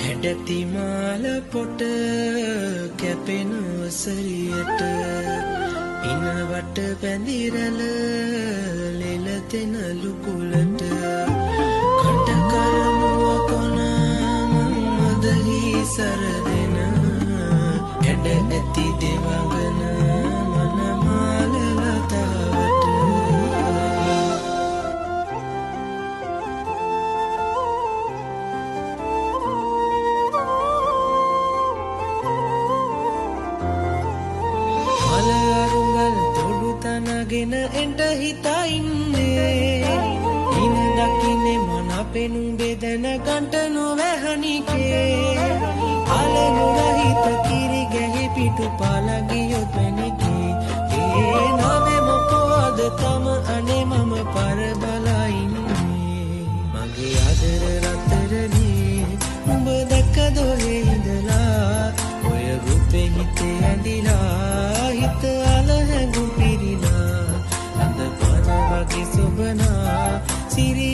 හැඩති මාල පොට කැපෙන වසරියට ඉනවට පැඳිරැල ලෙලතෙන ලුකුලට කටකරමුව කොන මදහි සරදෙන හැඩ ඇති දෙවගන මනමාල ලතාවට ගෙන එන්ට හිතා ඉන්නේ ඉන් දකින්නේ මොන පෙනුම් බෙදන ගන්ට නොවැහනිකේ අලනු රහිත කිරි ගැහි පිටු පාලගියොත් වෙනිකේ ඒ නමෙ මොකෝද තම අනේ මම පරබලා ඉන්නේ මගේ ආදර රත්තරනේ උඹ දැක්කද ඉඳලා ඔය රූපේ හිතේ ඇඳිලා හිත අල හැඟුම් පිරිලා Siri